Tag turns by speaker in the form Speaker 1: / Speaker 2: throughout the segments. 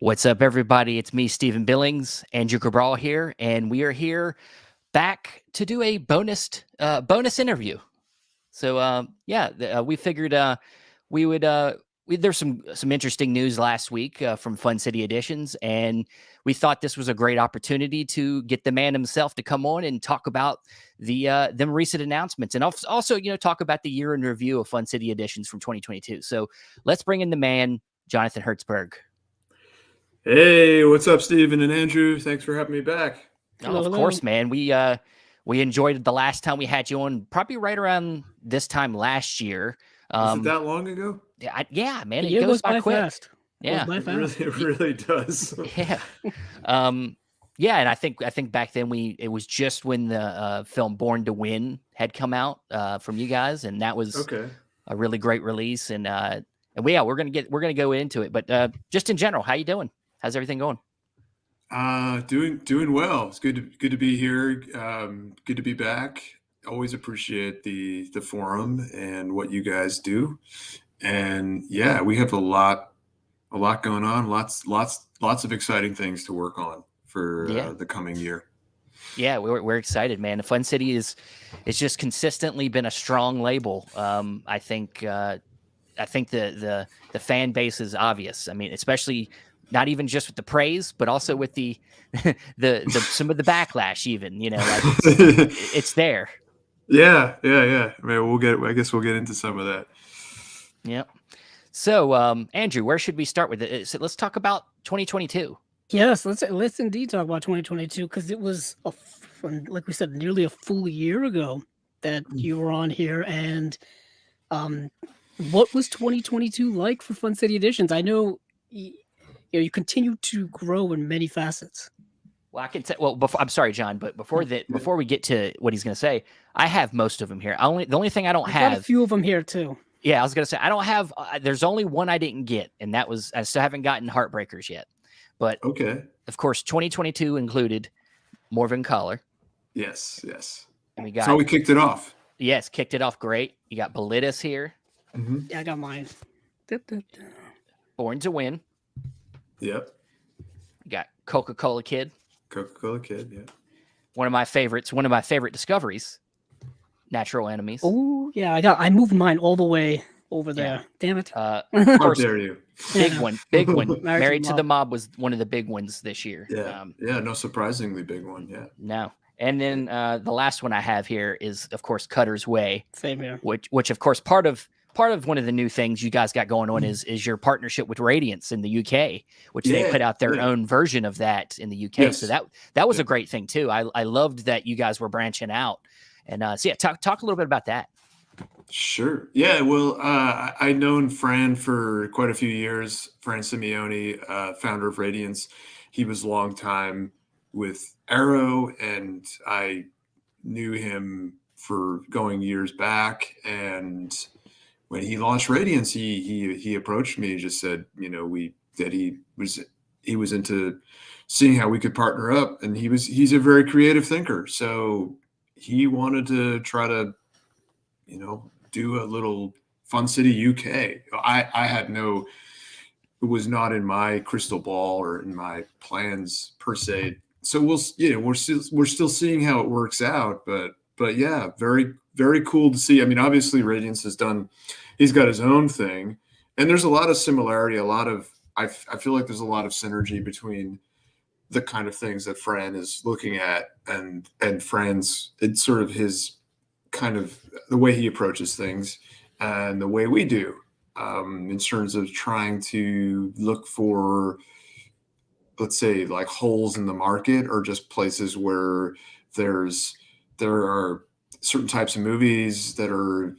Speaker 1: What's up, everybody? It's me, Stephen Billings, Andrew Cabral here, and we are here back to do a bonus interview. So, we figured we would. There's some interesting news last week from Fun City Editions, and we thought this was a great opportunity to get the man himself to come on and talk about the them recent announcements, and also talk about the year in review of Fun City Editions from 2022. So, let's bring in the man, Jonathan Hertzberg.
Speaker 2: Hey, what's up, Steven and Andrew? Thanks for having me back.
Speaker 1: Oh, of course, man. We enjoyed the last time we had you on, probably right around this time last year.
Speaker 2: Was it that long ago?
Speaker 1: Yeah, man.
Speaker 3: It goes by quick. Fast.
Speaker 1: Yeah,
Speaker 2: it really does.
Speaker 1: Yeah, yeah. And I think back then it was just when the film Born to Win had come out from you guys, and that was a really great release. And we're gonna go into it, but just in general, how you doing? How's everything going?
Speaker 2: Doing well. It's good to be here. Good to be back. Always appreciate the forum and what you guys do. And yeah, we have a lot going on. Lots of exciting things to work on for the coming year.
Speaker 1: Yeah, we're excited, man. The Fun City it's just consistently been a strong label. I think the fan base is obvious. I mean, especially not even just with the praise, but also with the some of the backlash. Even it's there.
Speaker 2: Yeah. I mean, I guess we'll get into some of that.
Speaker 1: Yep. So, Andrew, where should we start with it? So let's talk about 2022.
Speaker 3: Yes, let's indeed talk about 2022 because it was like we said, nearly a full year ago that you were on here. And what was 2022 like for Fun City Editions? I know you continue to grow in many facets.
Speaker 1: Well, I can say. Well, I'm sorry, John, but before we get to what he's going to say, I have most of them here. The only thing I don't have.
Speaker 3: Got a few of them here too.
Speaker 1: Yeah, I was going to say I don't have. There's only one I didn't get, and that was I still haven't gotten Heartbreakers yet. But of course, 2022 included Morven Collar.
Speaker 2: Yes.
Speaker 1: And we got.
Speaker 2: So we kicked it off.
Speaker 1: Yes, kicked it off great. You got Bellitus here.
Speaker 3: Mm-hmm. Yeah, I got mine.
Speaker 1: Born to Win.
Speaker 2: Yep.
Speaker 1: You got Coca-Cola Kid.
Speaker 2: Yeah.
Speaker 1: One of my favorite discoveries. Natural Enemies.
Speaker 3: Oh yeah, I moved mine all the way over there. Yeah. Damn it!
Speaker 2: How dare you?
Speaker 1: Big one. Married to the Mob was one of the big ones this year.
Speaker 2: Yeah. No surprisingly big one. Yeah.
Speaker 1: No. And then the last one I have here is, of course, Cutter's Way.
Speaker 3: Same here.
Speaker 1: Which of course part of one of the new things you guys got going on is your partnership with Radiance in the UK, which they put out their own version of that in the UK. Yes. So that was a great thing too. I loved that you guys were branching out. And talk a little bit about that.
Speaker 2: Sure. Yeah. Well, I'd known Fran for quite a few years. Fran Simeone, founder of Radiance. He was a long time with Arrow, and I knew him for going years back. And when he launched Radiance, he approached me and just said, he was into seeing how we could partner up, and he's a very creative thinker. So he wanted to try to, do a little Fun City UK. I had it was not in my crystal ball or in my plans per se. So we're still seeing how it works out, but yeah, very, very cool to see. I mean, obviously Radiance he's got his own thing, and there's a lot of similarity, I feel like there's a lot of synergy between the kind of things that Fran is looking at and Fran's, it's sort of his kind of the way he approaches things and the way we do in terms of trying to look for, let's say, like holes in the market or just places where there are certain types of movies that are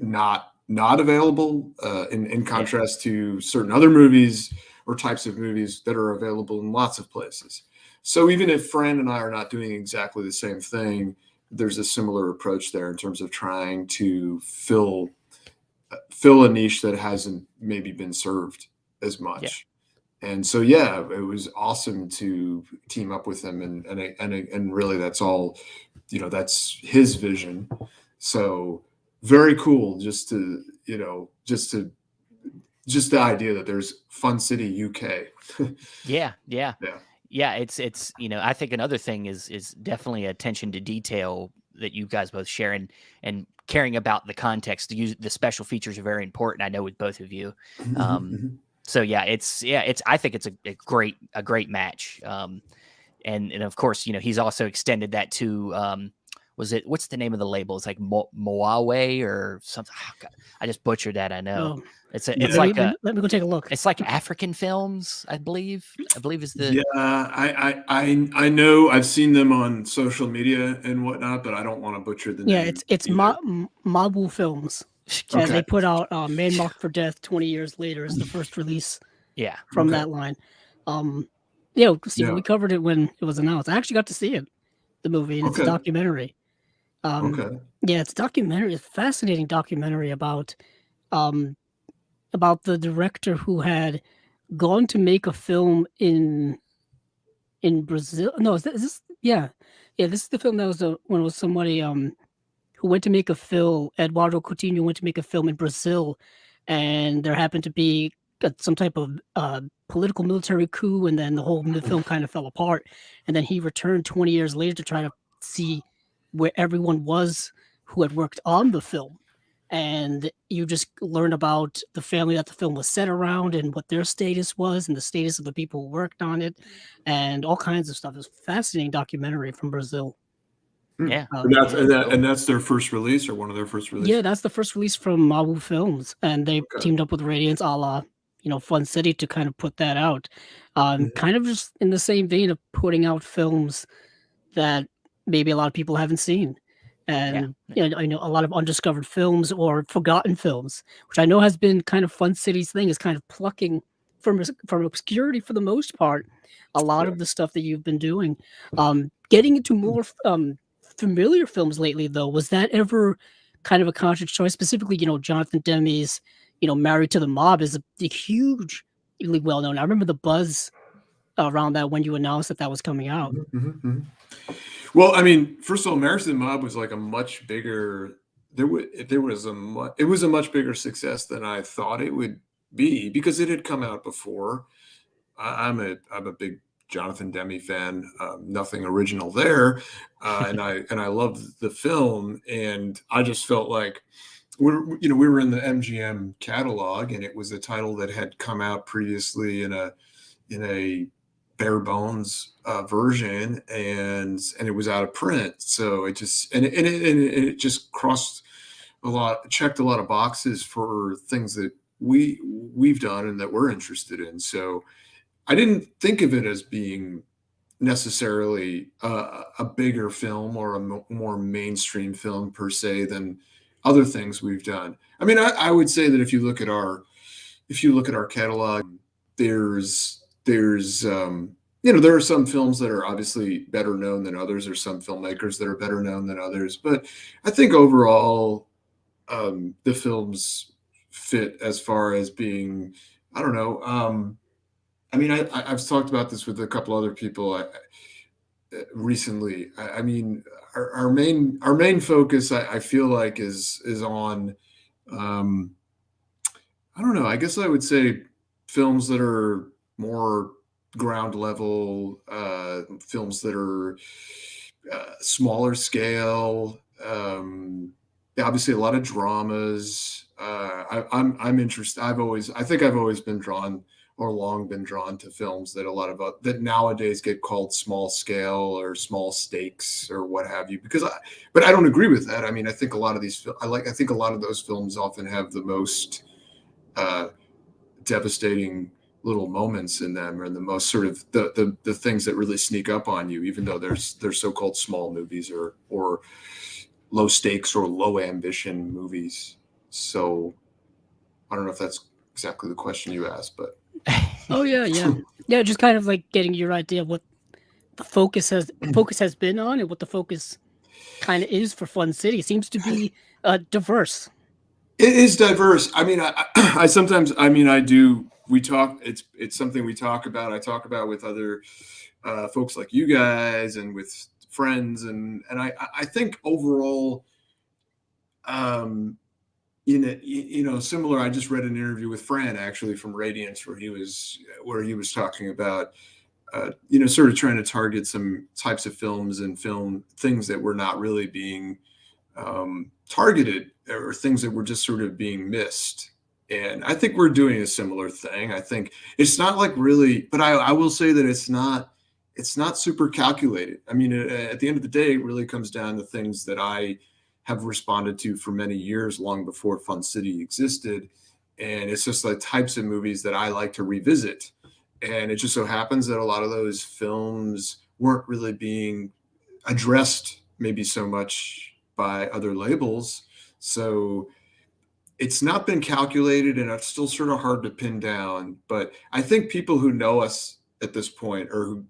Speaker 2: not available in contrast to certain other movies or types of movies that are available in lots of places. So even if Fran and I are not doing exactly the same thing, there's a similar approach there in terms of trying to fill a niche that hasn't maybe been served as much. Yeah. And so, yeah, it was awesome to team up with him, and really that's all, that's his vision. So very cool just to just the idea that there's Fun City, UK.
Speaker 1: Yeah, yeah.
Speaker 2: Yeah.
Speaker 1: Yeah, it's I think another thing is definitely attention to detail that you guys both share, and caring about the context. The special features are very important. I know with both of you. So it's I think it's a great match. And of course, he's also extended that to what's the name of the label? It's like Moawe or something. Oh, God, I just butchered that. I know.
Speaker 3: Oh,
Speaker 1: It's
Speaker 3: let
Speaker 2: Yeah.
Speaker 3: me,
Speaker 1: like
Speaker 3: let me let me go take a look.
Speaker 1: it's like African Films, I believe. I believe is the
Speaker 2: Yeah, I know I've seen them on social media and whatnot, but I don't want to butcher the
Speaker 3: Yeah,
Speaker 2: name
Speaker 3: it's
Speaker 2: either.
Speaker 3: Mabu Films, and
Speaker 2: Okay.
Speaker 3: they put out Man Marked for Death 20 years later is the first release
Speaker 1: yeah.
Speaker 3: from
Speaker 2: Okay.
Speaker 3: that line. Yeah, Stephen,
Speaker 2: Yeah.
Speaker 3: we covered it when it was announced. I actually got to see it, the movie, and it's a
Speaker 2: Okay.
Speaker 3: documentary.
Speaker 2: Okay.
Speaker 3: Yeah, it's a documentary, it's a fascinating documentary um, about the director who had gone to make a film in Brazil. No, is this? Yeah, yeah. This is the film that was when it was somebody who went to make a film. Eduardo Coutinho went to make a film in Brazil, and there happened to be some type of political military coup, and then the whole film kind of fell apart. And then he returned 20 years later to try to see where everyone was who had worked on the film. And you just learn about the family that the film was set around and what their status was and the status of the people who worked on it and all kinds of stuff. It's a fascinating documentary from Brazil.
Speaker 1: Yeah.
Speaker 2: And that's
Speaker 1: Yeah. Cool.
Speaker 2: and that's their first release or one of their first
Speaker 3: Yeah,
Speaker 2: releases.
Speaker 3: that's the first release from Mabu Films, and they
Speaker 2: Okay.
Speaker 3: teamed up with Radiance, a la Fun City, to kind of put that out. Kind of just in the same vein of putting out films that maybe a lot of people haven't seen,
Speaker 1: Yeah.
Speaker 3: and I know a lot of undiscovered films or forgotten films, which I know has been kind of Fun City's thing, is kind of plucking from obscurity for the most part. A lot
Speaker 2: Yeah.
Speaker 3: of the stuff that you've been doing, getting into more familiar films lately, though, was that ever kind of a conscious choice? Specifically, Jonathan Demme's, Married to the Mob is a hugely well known. I remember the buzz around that when you announced that was coming out.
Speaker 2: Mhm. Well, I mean, first of all, Marriage to the Mob was like a much bigger. There was it was a much bigger success than I thought it would be because it had come out before. I'm a big Jonathan Demme fan. Nothing original there, and I loved the film, and I just felt like we were in the MGM catalog, and it was a title that had come out previously in a bare bones version, and it was out of print, so it just and it just checked a lot of boxes for things that we've done and that we're interested in. So I didn't think of it as being necessarily a bigger film or a more mainstream film per se than other things we've done. I mean, I would say that if you look at our catalog, there's there are some films that are obviously better known than others. There's some filmmakers that are better known than others, but I think overall the films fit as far as being, I don't know. I mean, I've talked about this with a couple other people recently. I mean, our main focus, I feel like, is on, um, I don't know. I guess I would say films that are more ground level, films that are smaller scale. Obviously, a lot of dramas. I'm interested. I think I've always been drawn or long been drawn to films that that nowadays get called small scale or small stakes or what have you. But I don't agree with that. I mean, I think a lot of I think a lot of those films often have the most uh, devastating little moments in them, or the most sort of the things that really sneak up on you, even though they're so-called small movies or low stakes or low ambition movies. So I don't know if that's exactly the question you asked, but
Speaker 3: Oh yeah, yeah, yeah. Just kind of like getting your idea of what the focus has been on and what the focus kind of is for Fun City. It seems to be diverse.
Speaker 2: it is diverse. I mean, I sometimes, I mean, I do. We talk. It's something we talk about. I talk about with other folks like you guys and with friends, and I think overall, um, similar. I just read an interview with Fran actually from Radiance where he was talking about sort of trying to target some types of films and film things that were not really being targeted, or things that were just sort of being missed. And I think we're doing a similar thing. I think it's not like really, but I will say that it's not super calculated. I mean, at the end of the day, it really comes down to things that I have responded to for many years, long before Fun City existed. And it's just like types of movies that I like to revisit. And it just so happens that a lot of those films weren't really being addressed maybe so much by other labels. So it's not been calculated, and it's still sort of hard to pin down. But I think people who know us at this point, or who,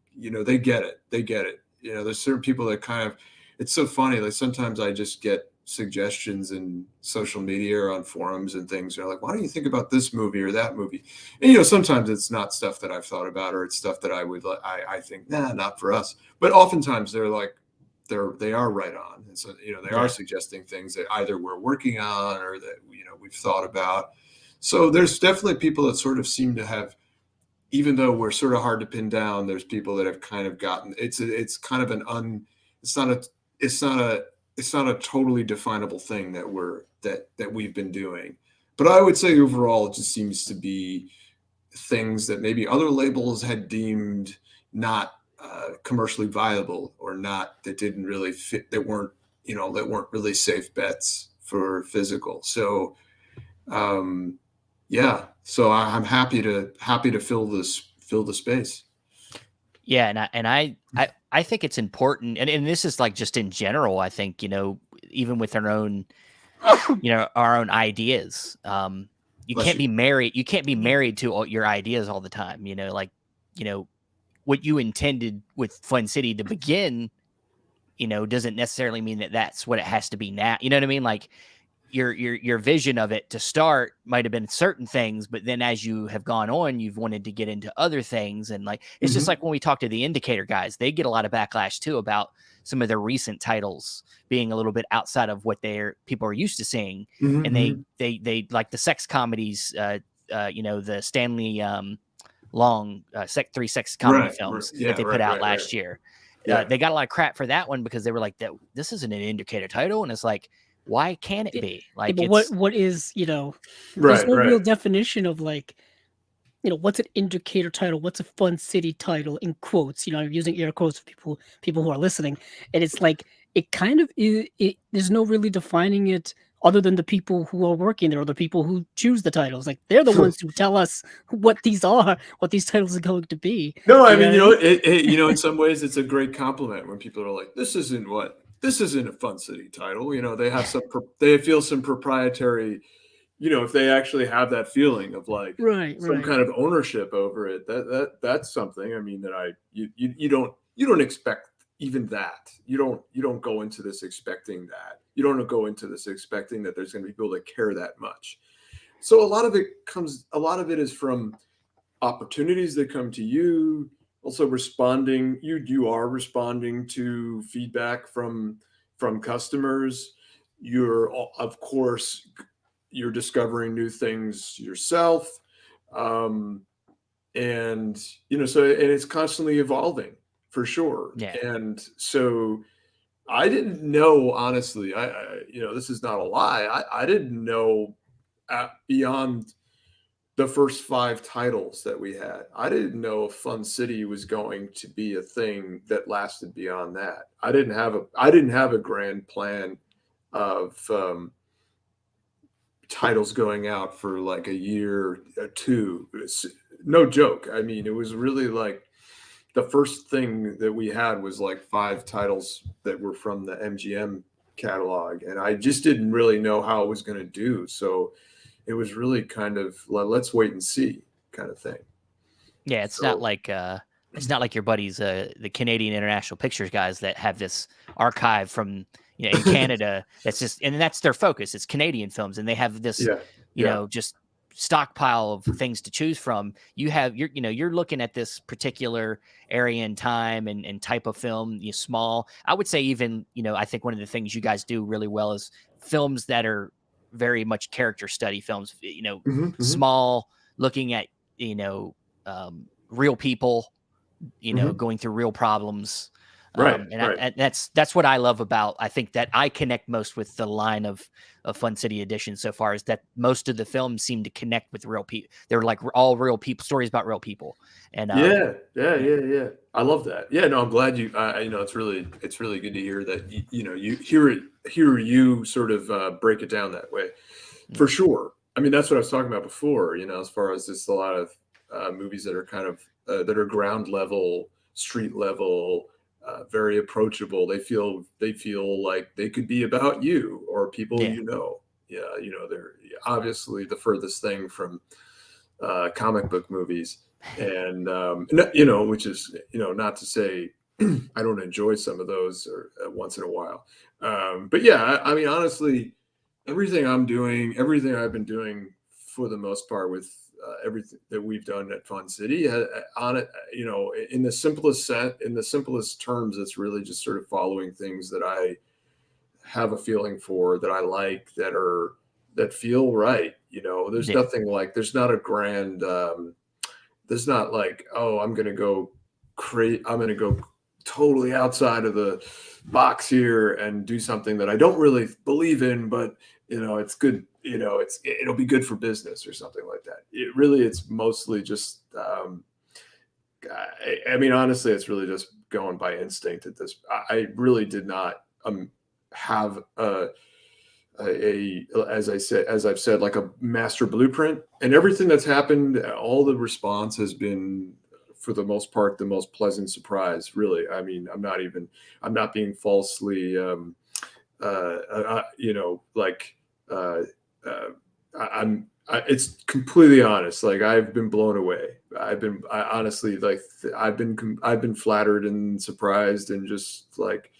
Speaker 2: they get it. They get it. There's certain people that kind of, it's so funny. Like sometimes I just get suggestions in social media or on forums and things. They're like, why don't you think about this movie or that movie? And, sometimes it's not stuff that I've thought about, or it's stuff that I think, nah, not for us. But oftentimes they're like, they are right on. And so, they are suggesting things that either we're working on or that, we've thought about. So there's definitely people that sort of seem to have, even though we're sort of hard to pin down, there's people that have kind of gotten, it's kind of it's not a totally definable thing that we've been doing. But I would say overall, it just seems to be things that maybe other labels had deemed not commercially viable, or not, that didn't really fit, that weren't really safe bets for physical. So so I'm happy to fill the space.
Speaker 1: Yeah, and I think it's important, and this is like just in general. I think even with our own ideas, you can't be married. You can't be married to all your ideas all the time. What you intended with Fun City to begin, doesn't necessarily mean that that's what it has to be now. You know what I mean? Like your vision of it to start might have been certain things, but then as you have gone on, you've wanted to get into other things. And like, it's just like when we talk to the Indicator guys, they get a lot of backlash too about some of their recent titles being a little bit outside of what people are used to seeing. And they like the sex comedies, the Stanley Long 3 sex comedy films that they put out last year. They got a lot of crap for that one because they were like, this isn't an Indicator title. And it's like, why can't it be? Like,
Speaker 3: but what is, there's no real definition of like, what's an Indicator title? What's a Fun City title, in quotes? I'm using air quotes for people who are listening. And it's like, it kind of is, there's no really defining it other than the people who are working there, or the people who choose the titles. Like, they're the ones who tell us what these are, what these titles are going to be.
Speaker 2: No, I mean, in some ways it's a great compliment when people are like, this isn't a Fun City title. They feel some proprietary, if they actually have that feeling of like some kind of ownership over it, that's something. I mean, that you don't expect even that. You don't go into this expecting that. You don't go into this expecting that there's going to be people that care that much. So a lot of it is from opportunities that come to you. Also responding, you are responding to feedback from customers. Of course, you're discovering new things yourself. And it's constantly evolving, for sure.
Speaker 1: Yeah.
Speaker 2: And so I didn't know, honestly, this is not a lie. I didn't know beyond the first 5 titles that we had. I didn't know if Fun City was going to be a thing that lasted beyond that. I didn't have a grand plan of titles going out for like a year or two. It's no joke. I mean, it was really like the first thing that we had was like 5 titles that were from the MGM catalog, and I just didn't really know how it was going to do. So it was really kind of let's wait and see kind of thing.
Speaker 1: Yeah, it's not like your buddies, the Canadian International Pictures guys that have this archive from in Canada. That's just, and that's their focus. It's Canadian films, and they have this just stockpile of things to choose from. You're looking at this particular area and time and type of film. Small. I would say even I think one of the things you guys do really well is films that are very much character study films.
Speaker 2: Mhm.
Speaker 1: Small, looking at real people,
Speaker 2: Mhm.
Speaker 1: going through real problems.
Speaker 2: Right.
Speaker 1: And that's what I love about. I think that I connect most with the line of Fun City Edition so far, is that most of the films seem to connect with real people. They're like all real people, stories about real people. And
Speaker 2: Yeah. I love that. Yeah, no, I'm glad you. It's really good to hear that. You hear you sort of break it down that way, for sure. I mean, that's what I was talking about before. As far as just a lot of movies that are kind of that are ground level, street level, very approachable. They feel like they could be about you or people
Speaker 1: Yeah.
Speaker 2: Yeah, they're obviously the furthest thing from comic book movies, and which is not to say I don't enjoy some of those or once in a while, but yeah, I mean, honestly, everything I've been doing for the most part with everything that we've done at Fun City, on it, in the simplest terms, it's really just sort of following things that I have a feeling for, that I like, that feel right. There's
Speaker 1: Yeah.
Speaker 2: nothing like, there's not a grand, there's not like, oh, I'm going to go totally outside of the box here and do something that I don't really believe in, but it's good. It'll be good for business or something like that. It's mostly just, I mean, honestly, it's really just going by instinct at this. I really did not have as I've said, like a master blueprint, and everything that's happened, all the response has been, for the most part, the most pleasant surprise, really. I mean, I'm not being falsely, it's completely honest. Like, I've been blown away. I've been flattered and surprised, and just like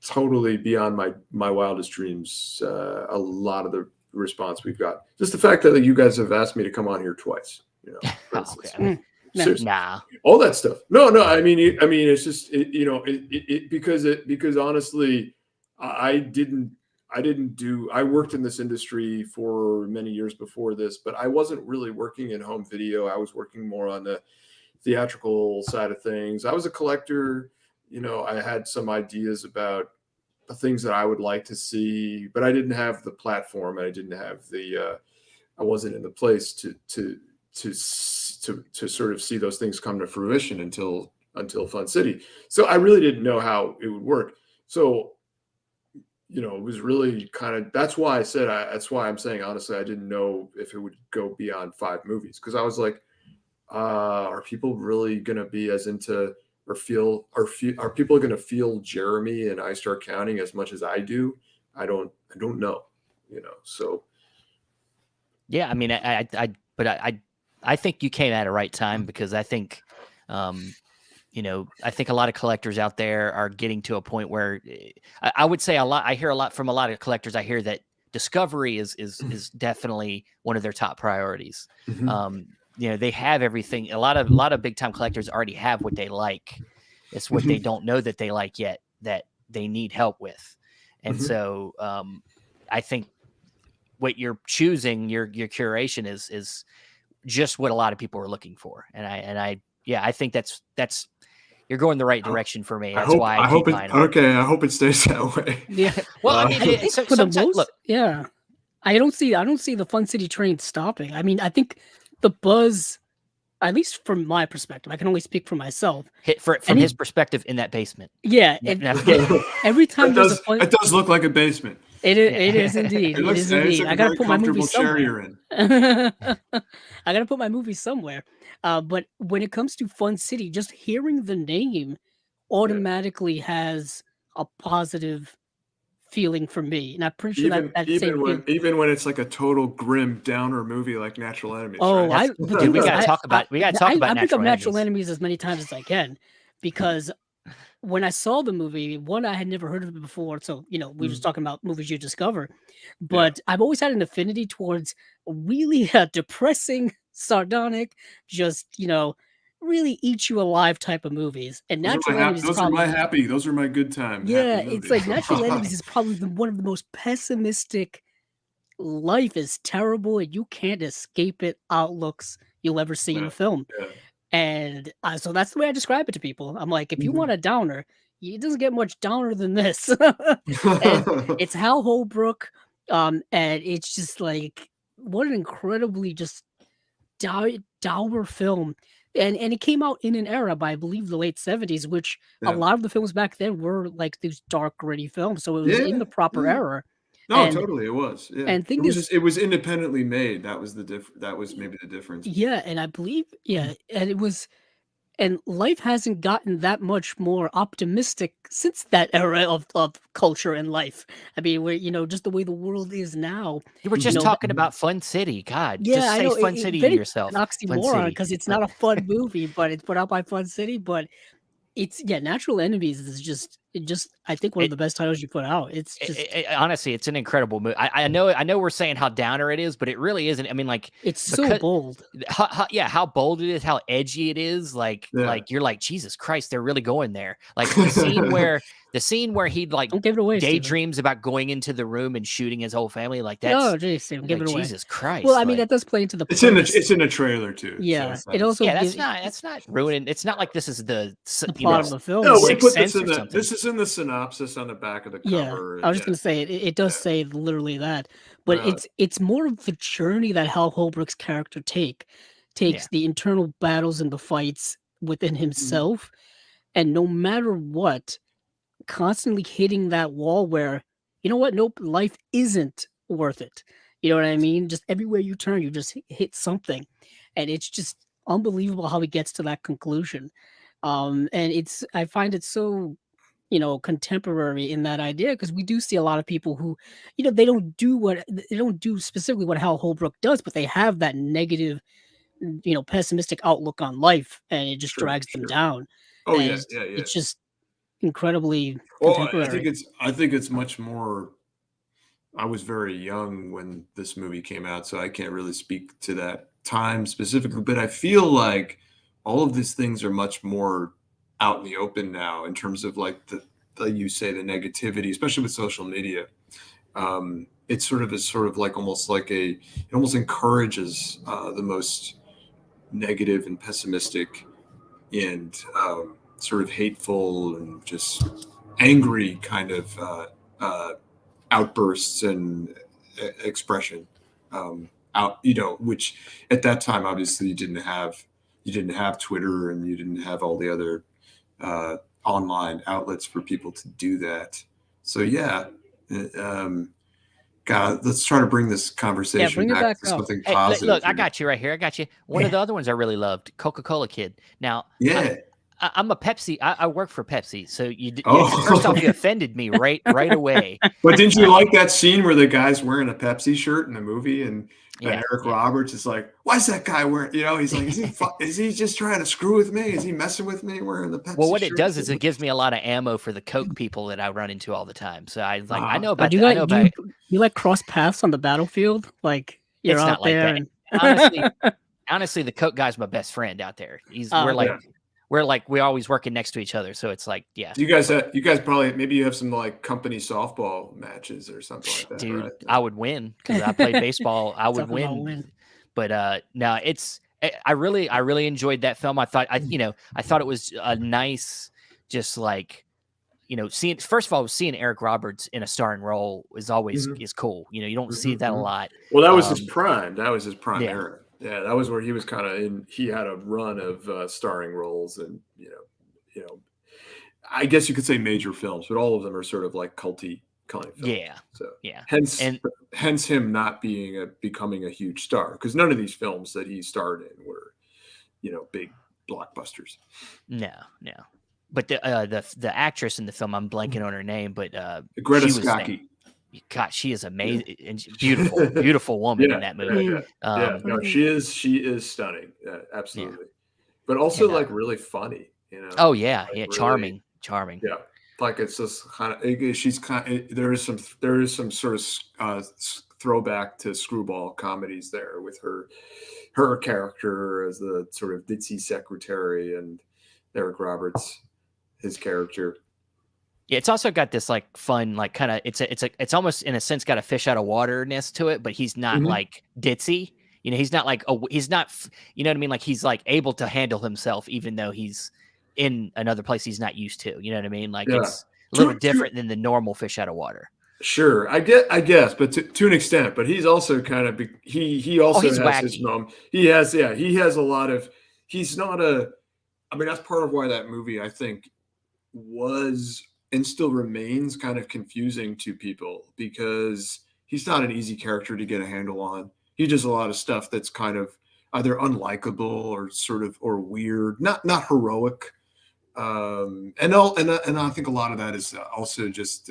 Speaker 2: totally beyond my wildest dreams. A lot of the response we've got, just the fact that you guys have asked me to come on here twice, for instance.
Speaker 1: Okay.
Speaker 2: Seriously,
Speaker 1: Nah.
Speaker 2: all that stuff. No, I mean, it's just, because honestly, I worked in this industry for many years before this, but I wasn't really working in home video. I was working more on the theatrical side of things. I was a collector. I had some ideas about the things that I would like to see, but I didn't have the platform, and I didn't have I wasn't in the place to sort of see those things come to fruition until Fun City. So I really didn't know how it would work. So, it was really kind of, that's why I'm saying, honestly, I didn't know if it would go beyond 5 movies. 'Cause I was like, are people really going to be as into, are people going to feel Jeremy and I Start Counting as much as I do? I don't know, so.
Speaker 1: Yeah. I mean, I think you came at the right time, because I think, I think a lot of collectors out there are getting to a point where I would say I hear a lot from a lot of collectors. I hear that discovery is definitely one of their top priorities.
Speaker 2: Mm-hmm.
Speaker 1: They have everything. A lot of big time collectors already have what they like. It's what they don't know that they like yet, that they need help with. And so I think what you're choosing, your curation is just what a lot of people are looking for. And I think that's you're going the right direction for me. That's why I keep buying them.
Speaker 2: Okay, I hope it stays that way.
Speaker 3: Yeah.
Speaker 1: Well, I mean,
Speaker 3: for the most, yeah. I don't see the Fun City train stopping. I mean, I think the buzz, at least from my perspective, I can only speak for myself.
Speaker 1: From his perspective in that basement.
Speaker 3: Yeah. Every time
Speaker 2: it does look like a basement.
Speaker 3: It is indeed. It is indeed. I gotta put my movie somewhere. I gotta put my movie somewhere. But when it comes to Fun City, just hearing the name automatically has a positive feeling for me, and I'm pretty sure
Speaker 2: even when it's like a total grim downer movie like Natural Enemies.
Speaker 3: Oh,
Speaker 2: right?
Speaker 1: we gotta talk about.
Speaker 3: I pick up Natural Enemies as many times as I can, because when I saw the movie, one, I had never heard of it before. So, we were just talking about movies you discover, but I've always had an affinity towards really depressing, sardonic, just, really eat you alive type of movies. And Natural Enemies
Speaker 2: those are my good time.
Speaker 3: Yeah, it's like Natural Enemies is probably one of the most pessimistic life is terrible and you can't escape it outlooks you'll ever see in
Speaker 2: Yeah.
Speaker 3: a film.
Speaker 2: Yeah.
Speaker 3: And so that's the way I describe it to people. I'm like, if you
Speaker 2: Mhm.
Speaker 3: want a downer, it doesn't get much downer than this. And it's Hal Holbrook. And it's just like, what an incredibly just dour film. And it came out in an era by, I believe, the late 70s, which a
Speaker 2: Yeah.
Speaker 3: lot of the films back then were like these dark, gritty films. So it was in
Speaker 2: Yeah.
Speaker 3: the proper
Speaker 2: Yeah.
Speaker 3: era.
Speaker 2: No,
Speaker 3: And
Speaker 2: totally, it was. Yeah.
Speaker 3: and
Speaker 2: It
Speaker 3: thing
Speaker 2: was
Speaker 3: is,
Speaker 2: just it was independently made. That was that was maybe the difference.
Speaker 3: yeah, and I believe, yeah, and it was. And life hasn't gotten that much more optimistic since that era of culture and life. I mean, where, just the way the world is now,
Speaker 1: You were
Speaker 3: you
Speaker 1: just
Speaker 3: know,
Speaker 1: talking about Fun City. God,
Speaker 3: yeah,
Speaker 1: just
Speaker 3: I
Speaker 1: say
Speaker 3: know
Speaker 1: Fun
Speaker 3: it
Speaker 1: City to
Speaker 3: very an
Speaker 1: yourself. Fun
Speaker 3: oxymoron
Speaker 1: City.
Speaker 3: because it's not a fun movie, but it's put out by Fun City. But it's yeah, Natural Enemies is just I think one of
Speaker 1: It,
Speaker 3: the best titles you put out. It's just
Speaker 1: honestly, it's an incredible movie. I know we're saying how downer it is, but it really isn't. I mean, like
Speaker 3: it's so
Speaker 1: because
Speaker 3: bold.
Speaker 1: yeah, how bold it is, how edgy it is.
Speaker 2: Yeah.
Speaker 1: Like you're like Jesus Christ, they're really going there. Like the scene where he like
Speaker 3: Don't give it away, Steven.
Speaker 1: daydreams about going into the room and shooting his whole family. Like
Speaker 3: Oh,
Speaker 1: that's
Speaker 3: geez, Steven, give
Speaker 1: like
Speaker 3: it away.
Speaker 1: Jesus
Speaker 3: Well,
Speaker 1: Christ.
Speaker 3: I mean,
Speaker 1: Like
Speaker 3: that does play into the
Speaker 2: It's in the
Speaker 3: premise.
Speaker 2: it's in a trailer too. So
Speaker 3: Yeah,
Speaker 2: it's
Speaker 3: it
Speaker 2: not,
Speaker 3: also
Speaker 1: yeah,
Speaker 3: gives
Speaker 1: that's not ruining. It's not like this is the
Speaker 3: the plot of the film.
Speaker 2: no, we
Speaker 3: But
Speaker 1: Sixth
Speaker 2: put this
Speaker 1: Sense
Speaker 2: in
Speaker 1: or
Speaker 2: the
Speaker 1: something.
Speaker 2: this is in the synopsis on the back of the
Speaker 3: yeah,
Speaker 2: cover.
Speaker 3: I
Speaker 2: And
Speaker 3: was just
Speaker 2: yeah.
Speaker 3: gonna say it does
Speaker 2: Yeah.
Speaker 3: say literally that, but
Speaker 2: Uh,
Speaker 3: it's more of the journey that Hal Holbrook's character
Speaker 1: Yeah.
Speaker 3: takes the internal battles and the fights within
Speaker 2: mhm.
Speaker 3: himself, and no matter what, constantly hitting that wall where, you know what, nope, life isn't worth it. You know what I mean? Just everywhere you turn, you just hit something, and it's just unbelievable how he gets to that conclusion. And I find it so contemporary in that idea because we do see a lot of people who, they don't do specifically what Hal Holbrook does, but they have that negative, pessimistic outlook on life, and it just
Speaker 2: Sure,
Speaker 3: drags them
Speaker 2: sure.
Speaker 3: down.
Speaker 2: Oh yeah,
Speaker 3: And
Speaker 2: yeah, yeah.
Speaker 3: it's just incredibly
Speaker 2: Well, I think
Speaker 3: contemporary.
Speaker 2: it's much more. I was very young when this movie came out, so I can't really speak to that time specifically. But I feel like all of these things are much more out in the open now in terms of like the you say the negativity, especially with social media. It's sort of like almost like it almost encourages the most negative and pessimistic and sort of hateful and just angry kind of outbursts and expression out, which at that time obviously you didn't have Twitter and you didn't have all the other uh, online outlets for people to do that. So yeah, um, God, let's try to bring this
Speaker 3: Yeah,
Speaker 2: conversation
Speaker 3: bring it
Speaker 2: back
Speaker 3: back
Speaker 2: to
Speaker 3: up.
Speaker 2: something
Speaker 1: Hey,
Speaker 2: positive
Speaker 1: look, I
Speaker 2: here.
Speaker 1: got you right here. I got you. One of the other ones I really loved, Coca-Cola Kid. Now,
Speaker 2: Yeah.
Speaker 1: I'm a Pepsi. I work for Pepsi, so first off,
Speaker 2: Oh,
Speaker 1: you offended me right away.
Speaker 2: but didn't you
Speaker 1: Uh,
Speaker 2: like that scene where the guy's wearing a Pepsi shirt in the movie and
Speaker 1: yeah,
Speaker 2: Eric
Speaker 1: yeah.
Speaker 2: Roberts is like, why is that guy wearing, he's like, is he just trying to screw with me? Is he messing with me wearing the
Speaker 1: Well,
Speaker 2: Pepsi
Speaker 1: what it
Speaker 2: shirt?
Speaker 1: does is it gives me a lot of ammo for the Coke people that I run into all the time. So I was like, I
Speaker 2: Uh,
Speaker 1: know
Speaker 3: Oh,
Speaker 1: about that. I know
Speaker 3: do
Speaker 1: about it.
Speaker 3: you like cross paths on the battlefield? Like you're
Speaker 1: It's not
Speaker 3: out
Speaker 1: like
Speaker 3: there
Speaker 1: that.
Speaker 3: and
Speaker 1: Honestly, honestly, the Coke guy's my best friend out there.
Speaker 3: okay.
Speaker 2: yeah.
Speaker 1: We're always working next to each other. So it's like, yeah.
Speaker 2: Do you guys probably, maybe you have some like company softball matches or something like that,
Speaker 1: Dude,
Speaker 2: right?
Speaker 1: I would win because I played baseball. I would
Speaker 3: Talk about
Speaker 1: win.
Speaker 3: win.
Speaker 1: But no, I really enjoyed that film. I thought I thought it was a nice, just like seeing, first of all, seeing Eric Roberts in a starring role is always
Speaker 2: Mhm,
Speaker 1: is cool. You don't see
Speaker 2: mhm,
Speaker 1: that a
Speaker 2: mhm.
Speaker 1: lot.
Speaker 2: Well, that was his
Speaker 1: Um,
Speaker 2: prime. That was his prime
Speaker 1: yeah,
Speaker 2: era. Yeah, that was where he was kind of in. He had a run of starring roles, and you know, I guess you could say major films, but all of them are sort of like culty kind of films.
Speaker 1: yeah,
Speaker 2: So
Speaker 1: yeah,
Speaker 2: hence
Speaker 1: and
Speaker 2: hence him not becoming a huge star because none of these films that he starred in were big blockbusters.
Speaker 1: no, no. But the actress in the film, I'm blanking on her name, but
Speaker 2: Greta
Speaker 1: she was
Speaker 2: Scacchi.
Speaker 1: God, she is
Speaker 2: Yeah.
Speaker 1: amazing and beautiful, beautiful woman in
Speaker 2: Yeah,
Speaker 1: that
Speaker 2: yeah,
Speaker 1: movie.
Speaker 2: yeah,
Speaker 3: Mm,
Speaker 2: yeah.
Speaker 1: Um,
Speaker 2: No,
Speaker 3: pretty-
Speaker 2: she is stunning.
Speaker 1: yeah,
Speaker 2: Absolutely, but also
Speaker 1: and
Speaker 2: like really funny.
Speaker 1: oh yeah,
Speaker 2: Like
Speaker 1: yeah,
Speaker 2: really,
Speaker 1: charming.
Speaker 2: yeah. Like it's just kind of she's kind. There is some sort of throwback to screwball comedies there with her character as the sort of ditzy secretary and Eric Roberts his character.
Speaker 1: Yeah, it's also got this like fun, like kind of it's almost in a sense got a fish out of waterness to it, but he's not
Speaker 2: Mhm.
Speaker 1: like ditzy. He's not like he's not you know what I mean? Like he's like able to handle himself even though he's in another place he's not used to. You know what I mean? Like
Speaker 2: Yeah.
Speaker 1: it's a little
Speaker 2: To
Speaker 1: different than the normal fish out of water.
Speaker 2: Sure, I guess, but to an extent. But he's also kind of he
Speaker 1: Oh,
Speaker 2: also
Speaker 1: he's
Speaker 2: has his
Speaker 1: wacky.
Speaker 2: moment. He has a lot of. He's not a. I mean, that's part of why that movie I think was and still remains kind of confusing to people because he's not an easy character to get a handle on. He does a lot of stuff that's kind of either unlikable or sort of or weird, not heroic. And I think a lot of that is also just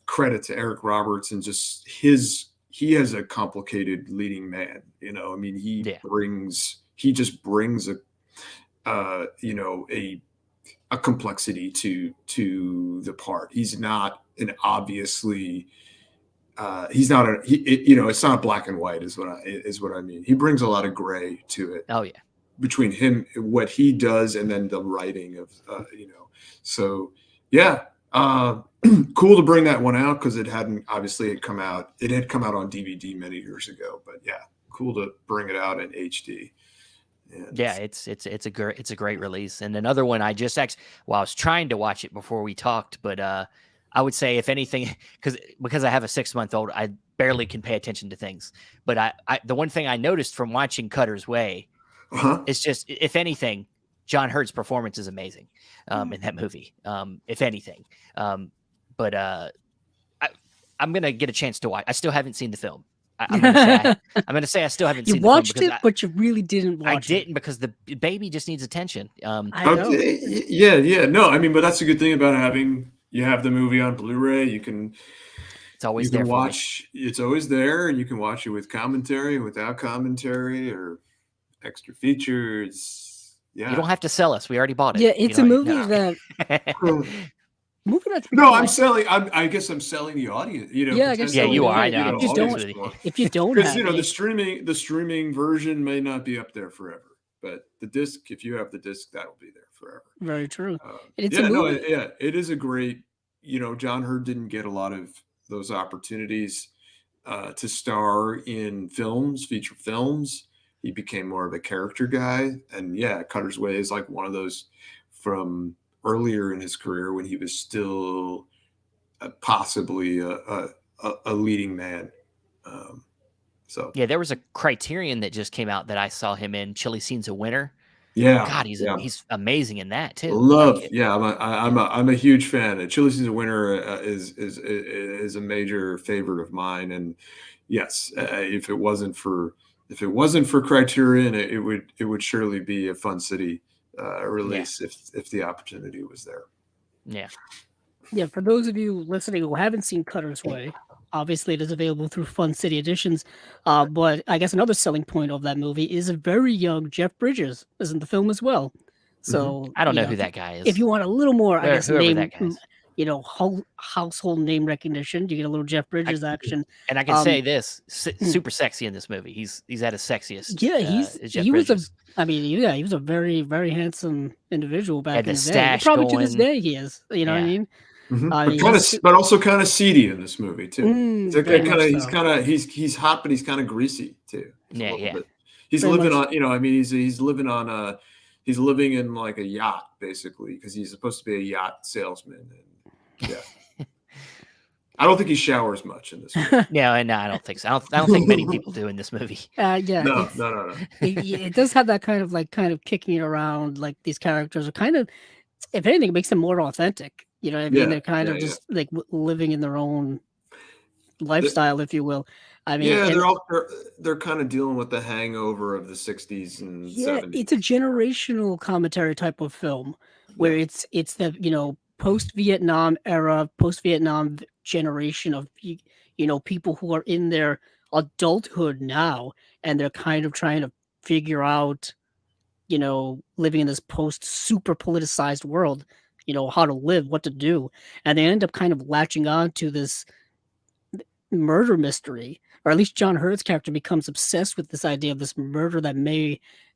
Speaker 2: credit to Eric Roberts and just he has a complicated leading man. I mean,
Speaker 1: Yeah.
Speaker 2: he just brings a complexity to the part. He's not an obviously he's not a it's not black and white is what I mean. He brings a lot of gray to it
Speaker 1: Oh yeah.
Speaker 2: between him, what he does, and then the writing of So yeah, cool to bring that one out because it hadn't obviously had come out. It had come out on DVD many years ago, but yeah, cool to bring it out in HD. And
Speaker 1: Yeah, it's a great release. And another one I just actually I was trying to watch it before we talked, but I would say if anything, because I have a 6-month-old, I barely can pay attention to things. But I the one thing I noticed from watching Cutter's Way
Speaker 2: uh-huh.
Speaker 1: is just if anything, John Hurt's performance is amazing in that movie. If anything, but I'm gonna get a chance to watch. I still haven't seen the film. I'm gonna say I still haven't
Speaker 3: You
Speaker 1: seen the film
Speaker 3: watched
Speaker 1: because
Speaker 3: it, but you really didn't
Speaker 1: I
Speaker 3: watch it.
Speaker 1: didn't because the baby just needs attention.
Speaker 3: I know.
Speaker 2: Okay, yeah. No, I mean, but that's a good thing about having you have the movie on Blu-ray.
Speaker 1: It's always
Speaker 2: You can
Speaker 1: there for me.
Speaker 2: watch. It's always there, and you can watch it with commentary, without commentary, or extra features.
Speaker 1: You
Speaker 2: Yeah.
Speaker 1: don't have to sell us. We already bought it.
Speaker 3: Yeah, it's a movie
Speaker 2: no.
Speaker 3: that movie that's
Speaker 2: No,
Speaker 3: like,
Speaker 2: I'm selling. I guess I'm selling the audience.
Speaker 3: Yeah, I guess
Speaker 1: Yeah,
Speaker 2: potentially
Speaker 1: you
Speaker 3: so,
Speaker 1: are. I
Speaker 3: yeah.
Speaker 1: know. I'm
Speaker 3: If you
Speaker 1: just
Speaker 3: don't,
Speaker 1: messing with you.
Speaker 3: if you don't
Speaker 2: because
Speaker 3: have
Speaker 2: the streaming version may not be up there forever, but the disc, if you have the disc, that'll be there forever.
Speaker 3: very true. And it's a
Speaker 2: Yeah, no,
Speaker 3: movie.
Speaker 2: yeah, it is a great. John Hurt didn't get a lot of those opportunities to star in films, feature films. He became more of a character guy, and yeah, Cutter's Way is like one of those from earlier in his career when he was still possibly a leading man. So
Speaker 1: Yeah, there was a Criterion that just came out that I saw him in. Chili Scenes of Winter.
Speaker 2: yeah,
Speaker 1: God,
Speaker 2: yeah.
Speaker 1: he's amazing in that too.
Speaker 2: Love, yeah, I'm a huge fan. Chili Season of Winter is a major favorite of mine, and yes, if it wasn't for Criterion, it would surely be a Fun City release if the opportunity was there.
Speaker 1: Yeah.
Speaker 3: Yeah, for those of you listening who haven't seen Cutter's Way, obviously it is available through Fun City Editions. But I guess another selling point of that movie is a very young Jeff Bridges is in the film as well. So
Speaker 1: I don't know who that guy is.
Speaker 3: if you want a little more, I guess,
Speaker 1: Whoever
Speaker 3: name,
Speaker 1: that guy is.
Speaker 3: household name recognition, you get a little Jeff Bridges action.
Speaker 1: And I can say this: super sexy in this movie. He's at his sexiest.
Speaker 3: Yeah,
Speaker 1: as Jeff
Speaker 3: he was
Speaker 1: Bridges.
Speaker 3: he was a very, very handsome individual back
Speaker 1: Had
Speaker 3: in
Speaker 1: the
Speaker 3: the day.
Speaker 1: stash
Speaker 3: Probably to this
Speaker 1: going.
Speaker 3: day he is. You know what I
Speaker 1: Yeah.
Speaker 3: mean?
Speaker 2: But also kind of seedy in this movie too.
Speaker 3: Very much so.
Speaker 2: He's hot, but he's kind of greasy too.
Speaker 1: Yeah.
Speaker 2: He's
Speaker 3: Very
Speaker 2: living
Speaker 3: much.
Speaker 2: on. I mean, he's living in like a yacht basically because he's supposed to be a yacht salesman. And yeah, I don't think he showers much in this movie.
Speaker 1: No, I don't think so. I don't think many people do in this movie.
Speaker 3: Yeah,
Speaker 2: No.
Speaker 3: it does have that kind of kicking it around. Like these characters are kind of, if anything, it makes them more authentic. You know what I mean?
Speaker 2: Yeah,
Speaker 3: They're kind of just like living in their own lifestyle, if you will. I mean,
Speaker 2: yeah, they're kind of dealing with the hangover of the 60s and 70s.
Speaker 3: It's a generational commentary type of film where it's the post-Vietnam era, post-Vietnam generation of people who are in their adulthood now, and they're kind of trying to figure out living in this post super politicized world, how to live, what to do, and they end up kind of latching on to this murder mystery, or at least John Hurt's character becomes obsessed with this idea of this murder that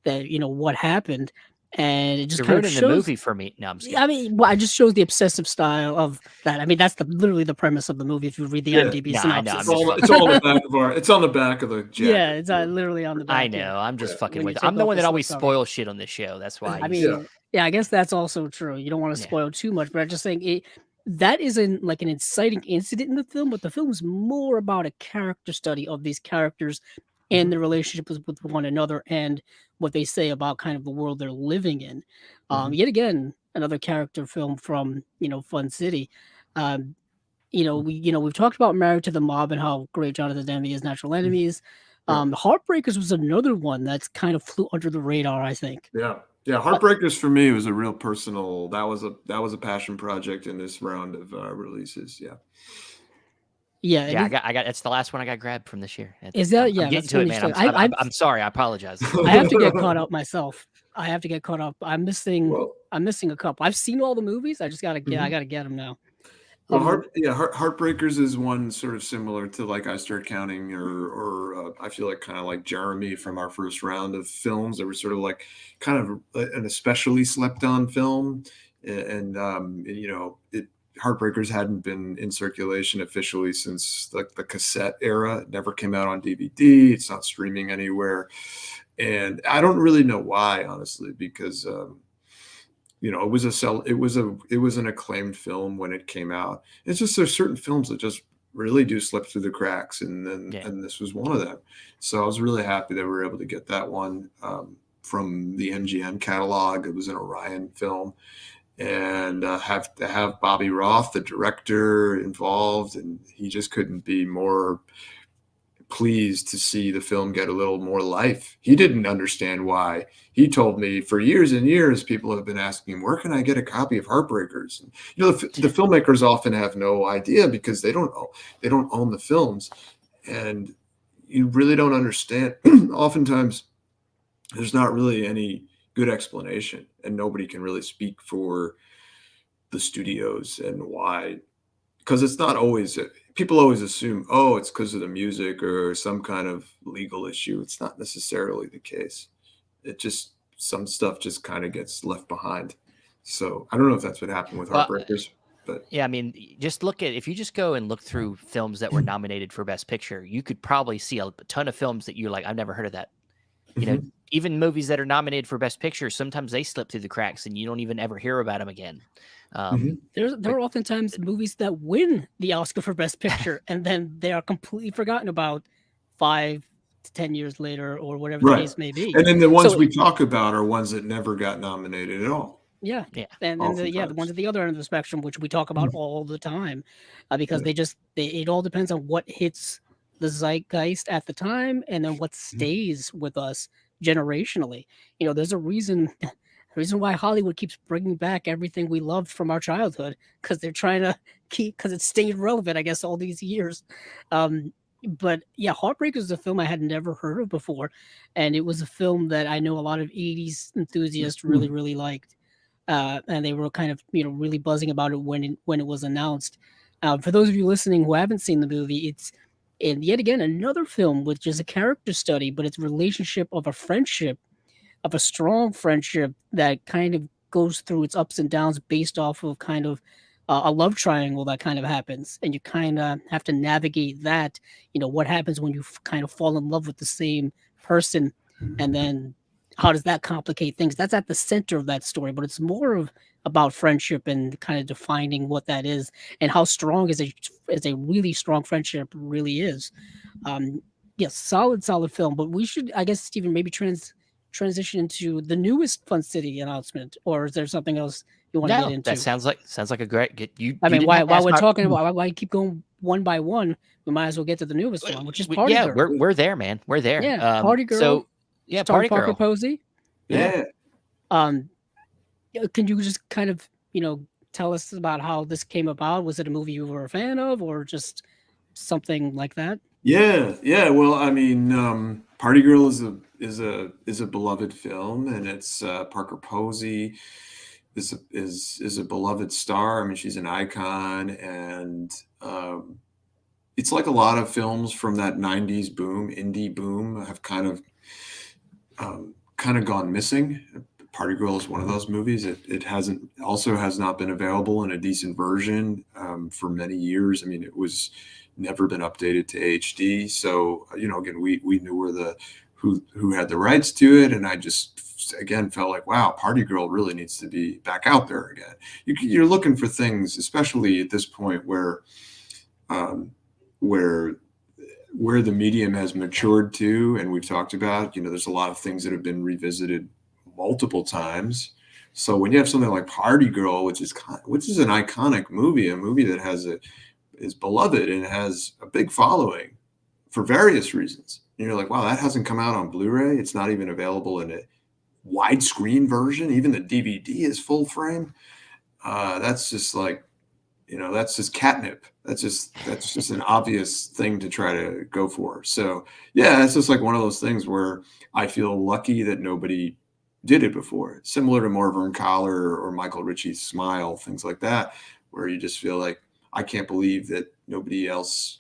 Speaker 3: what happened, and it just
Speaker 1: You're
Speaker 3: kind of
Speaker 1: ruining the
Speaker 3: shows.
Speaker 1: movie for me. No, I'm just kidding.
Speaker 3: I mean, well, I just shows the obsessive style of that. I mean, that's literally the premise of the movie. If you read the
Speaker 2: Yeah.
Speaker 3: IMDb
Speaker 1: Nah, I know,
Speaker 3: synopsis,
Speaker 1: I'm just
Speaker 2: It's all on the back of our. It's on the back of the jacket.
Speaker 3: yeah, it's literally on the back.
Speaker 1: I know.
Speaker 3: Yeah.
Speaker 1: I'm just fucking
Speaker 3: When you
Speaker 1: with.
Speaker 3: take
Speaker 1: I'm the
Speaker 3: off
Speaker 1: one
Speaker 3: the
Speaker 1: that always
Speaker 3: slipcover.
Speaker 1: spoils shit on this show. That's why.
Speaker 3: I
Speaker 1: you-
Speaker 3: mean, yeah, I guess that's also true. You don't want to
Speaker 1: Yeah.
Speaker 3: spoil too much, but I'm just saying that isn't like an inciting incident in the film, but the film is more about a character study of these characters and their relationships with one another and what they say about kind of the world they're living in. Yet again, another character film from Fun City. Um, we've talked about Married to the Mob and how great Jonathan Demme is, Natural Enemies.
Speaker 2: Yeah.
Speaker 3: Heartbreakers was another one that's kind of flew under the radar, I think.
Speaker 2: Yeah. Heartbreakers for me was a real personal. That was a passion project in this round of releases. Yeah.
Speaker 3: Yeah,
Speaker 1: Yeah, I got. It's the last one I got grabbed from this year.
Speaker 3: Is that?
Speaker 1: I'm
Speaker 3: Yeah,
Speaker 1: getting
Speaker 3: that's
Speaker 1: to it,
Speaker 3: when
Speaker 1: man.
Speaker 3: you said-
Speaker 1: I'm sorry. I apologize.
Speaker 3: I have to get caught up myself. I have to get caught up. I'm missing.
Speaker 2: Well,
Speaker 3: I'm missing a couple. I've seen all the movies. I just gotta get. I gotta get them now.
Speaker 2: well, Heartbreakers is one sort of similar to like I Start Counting, or I feel like kind of like Jeremy from our first round of films that were sort of like kind of an especially slept on film, and Heartbreakers hadn't been in circulation officially since like the cassette era. It never came out on DVD. It's not streaming anywhere, and I don't really know why, honestly, because it was an acclaimed film when it came out. It's just there's certain films that just really do slip through the cracks, and this was one of them. So I was really happy that we were able to get that one from the MGM catalog. It was an Orion film, and have to have Bobby Roth, the director, involved, and he just couldn't be more pleased to see the film get a little more life. He didn't understand why. He told me for years and years, people have been asking him, where can I get a copy of Heartbreakers? And, the filmmakers often have no idea because they don't own the films, and you really don't understand. Oftentimes, there's not really any good explanation, and nobody can really speak for the studios and why, because it's not always people always assume, oh, it's because of the music or some kind of legal issue. It's not necessarily the case. It just, some stuff just kind of gets left behind. So I don't know if that's what happened with Heartbreakers. But
Speaker 1: yeah, I mean, if you just go and look through films that were nominated for Best Picture, you could probably see a ton of films that you're like, I've never heard of that. Even movies that are nominated for Best Picture, sometimes they slip through the cracks and you don't even ever hear about them again.
Speaker 3: There are oftentimes movies that win the Oscar for Best Picture and then they are completely forgotten about 5 to 10 years later or whatever the case may be.
Speaker 2: And then the ones we talk about are ones that never got nominated at all.
Speaker 3: Yeah. And then the ones at the other end of the spectrum, which we talk about all the time, because it all depends on what hits the zeitgeist at the time and then what stays with us generationally. There's a reason why Hollywood keeps bringing back everything we loved from our childhood, because they're trying to because it stayed relevant, I guess, all these years. But yeah, Heartbreakers is a film I had never heard of before, and it was a film that I know a lot of 80s enthusiasts really, really liked. And they were kind of, really buzzing about it when it was announced. For those of you listening who haven't seen the movie, it's yet again another film which is a character study, but it's relationship of a friendship, of a strong friendship that kind of goes through its ups and downs based off of kind of a love triangle that kind of happens, and you kind of have to navigate that. What happens when you kind of fall in love with the same person, and then how does that complicate things? That's at the center of that story, but it's more about friendship and kind of defining what that is and how strong is a really strong friendship really is. Yes, solid film. But we should, I guess, Stephen, maybe transition into the newest Fun City announcement, or is there something else you want to get into?
Speaker 1: That sounds like a great.
Speaker 3: While we're talking about why you keep going one by one, we might as well get to the newest one, which is Party Girl.
Speaker 1: Yeah, we're there, man. We're there.
Speaker 3: Yeah, Party Girl.
Speaker 1: So yeah, Party
Speaker 3: Parker
Speaker 1: Girl.
Speaker 3: Posey.
Speaker 2: Yeah.
Speaker 3: Can you just kind of tell us about how this came about? Was it a movie you were a fan of, or just something like that?
Speaker 2: Yeah. Well, I mean, Party Girl is a beloved film, and it's Parker Posey is a beloved star. I mean, she's an icon, and it's like a lot of films from that '90s indie boom, have kind of gone missing. Party Girl is one of those movies. It has not been available in a decent version for many years. I mean, it was never been updated to HD. So again, we knew who had the rights to it, and I just again felt like, wow, Party Girl really needs to be back out there again. You're looking for things, especially at this point where the medium has matured to, and we've talked about, there's a lot of things that have been revisited multiple times. So when you have something like Party Girl, which is an iconic movie, a movie that is beloved and has a big following for various reasons, and you're like, wow, that hasn't come out on Blu-ray. It's not even available in a widescreen version. Even the DVD is full frame. That's just like, that's just catnip. That's just an obvious thing to try to go for. So yeah, it's just like one of those things where I feel lucky that nobody did it before. Similar to Morvern Collar or Michael Ritchie's Smile, things like that, where you just feel like, I can't believe that nobody else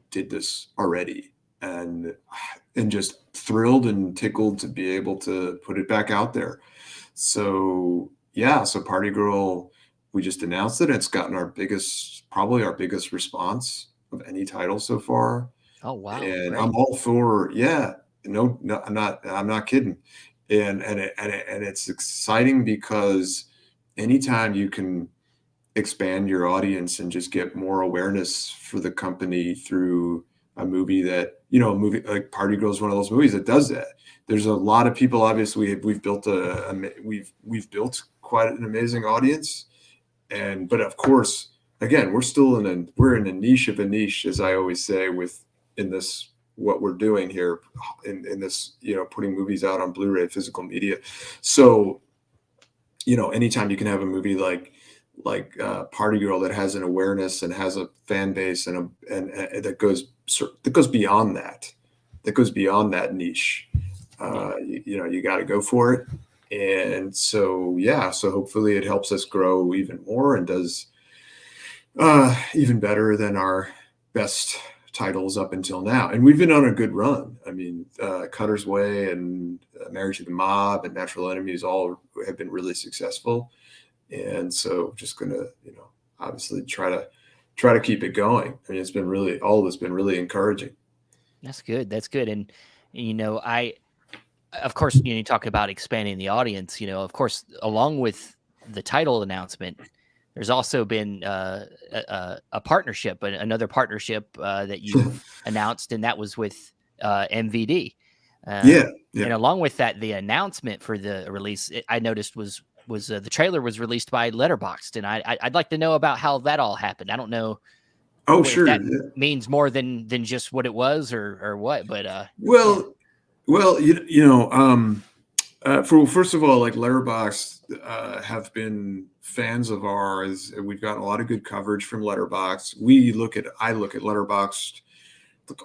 Speaker 2: did this already, and just thrilled and tickled to be able to put it back out there. So yeah, so Party Girl, we just announced it. It's gotten probably our biggest response of any title so far.
Speaker 1: Oh wow!
Speaker 2: And
Speaker 1: Great.
Speaker 2: I'm all for, yeah. No, I'm not kidding. And it's exciting because anytime you can expand your audience and just get more awareness for the company through a movie a movie like Party Girl is one of those movies that does that. There's a lot of people, obviously, we've built we've built quite an amazing audience, but of course, again, we're in a niche of a niche, as I always say, what we're doing here in this, putting movies out on Blu-ray, physical media. So, anytime you can have a movie like Party Girl that has an awareness and has a fan base and that goes beyond that niche, you got to go for it. And so, yeah, so hopefully it helps us grow even more and does even better than our best titles up until now. And we've been on a good run. I mean, Cutter's Way and Marriage to the Mob and Natural Enemies all have been really successful. And so just going to, obviously try to keep it going. I mean, all of it's been really encouraging.
Speaker 1: That's good. That's good. And, of course, you talk about expanding the audience, of course, along with the title announcement, there's also been a partnership, another partnership that you've announced, and that was with MVD.
Speaker 2: Yeah.
Speaker 1: And along with that, the announcement for the release, I noticed was the trailer was released by Letterboxd, and I'd like to know about how that all happened. I don't know.
Speaker 2: Oh,
Speaker 1: if
Speaker 2: sure.
Speaker 1: That means more than just what it was or what, but
Speaker 2: well, first of all, like Letterboxd have been fans of ours. We've gotten a lot of good coverage from Letterboxd. I look at Letterboxd